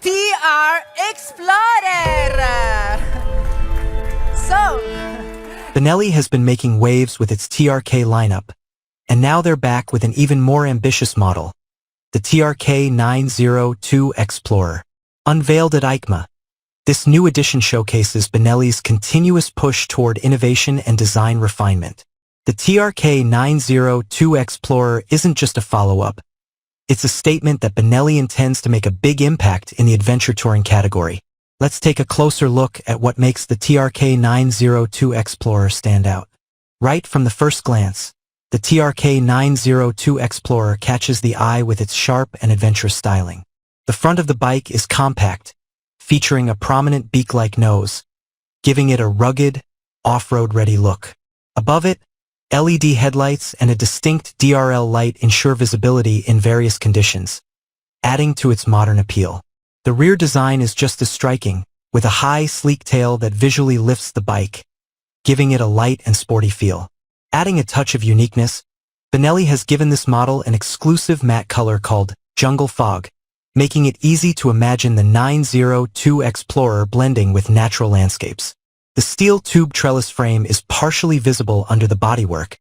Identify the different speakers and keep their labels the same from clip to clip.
Speaker 1: TR Xplorer! So,
Speaker 2: Benelli has been making waves with its TRK lineup, and now they're back with an even more ambitious model, the TRK 902 Xplorer, unveiled at EICMA. This new edition showcases Benelli's continuous push toward innovation and design refinement. The TRK 902 Xplorer isn't just a follow-up. It's a statement that Benelli intends to make a big impact in the adventure touring category. Let's take a closer look at what makes the TRK 902 Xplorer stand out. Right from the first glance, the TRK 902 Xplorer catches the eye with its sharp and adventurous styling. The front of the bike is compact, featuring a prominent beak-like nose, giving it a rugged, off-road-ready look. Above it, LED headlights and a distinct DRL light ensure visibility in various conditions, adding to its modern appeal. The rear design is just as striking, with a high, sleek tail that visually lifts the bike, giving it a light and sporty feel. Adding a touch of uniqueness, Benelli has given this model an exclusive matte color called Jungle Fog, making it easy to imagine the 902 Xplorer blending with natural landscapes. The steel tube trellis frame is partially visible under the bodywork,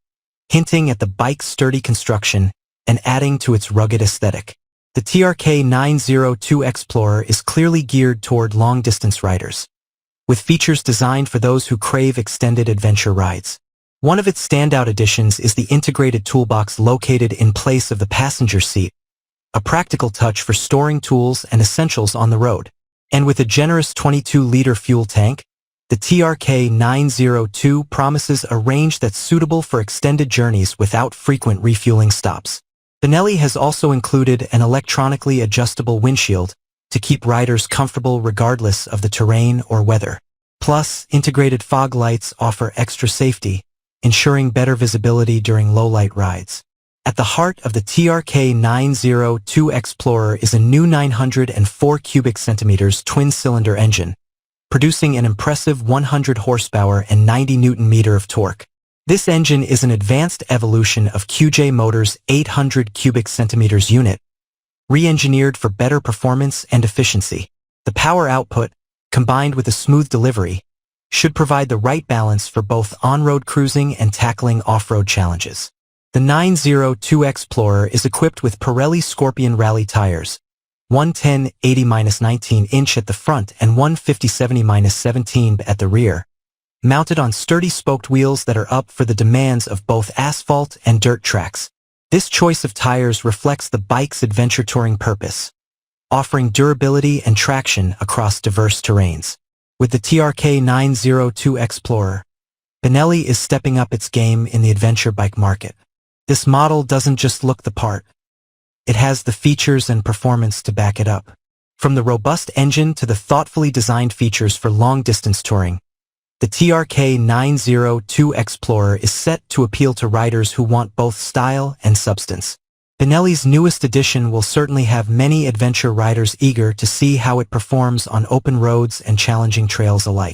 Speaker 2: hinting at the bike's sturdy construction and adding to its rugged aesthetic. The TRK 902 Xplorer is clearly geared toward long-distance riders, with features designed for those who crave extended adventure rides. One of its standout additions is the integrated toolbox located in place of the passenger seat, a practical touch for storing tools and essentials on the road. And with a generous 22-liter fuel tank, the TRK 902 promises a range that's suitable for extended journeys without frequent refueling stops. Benelli has also included an electronically adjustable windshield to keep riders comfortable regardless of the terrain or weather. Plus, integrated fog lights offer extra safety, ensuring better visibility during low-light rides. At the heart of the TRK 902 Xplorer is a new 904 cubic centimeters twin-cylinder engine, producing an impressive 100 horsepower and 90 Newton-meter of torque. This engine is an advanced evolution of QJ Motors' 800 cubic centimeters unit, re-engineered for better performance and efficiency. The power output, combined with a smooth delivery, should provide the right balance for both on-road cruising and tackling off-road challenges. The 902 Xplorer is equipped with Pirelli Scorpion Rally tires, 110 80-19 inch at the front and 150 70-17 at the rear, mounted on sturdy spoked wheels that are up for the demands of both asphalt and dirt tracks. This choice of tires reflects the bike's adventure touring purpose, offering durability and traction across diverse terrains. With the TRK 902 Xplorer, Benelli is stepping up its game in the adventure bike market. This model doesn't just look the part. It has the features and performance to back it up. From the robust engine to the thoughtfully designed features for long-distance touring, the TRK 902 Xplorer is set to appeal to riders who want both style and substance. Benelli's newest edition will certainly have many adventure riders eager to see how it performs on open roads and challenging trails alike.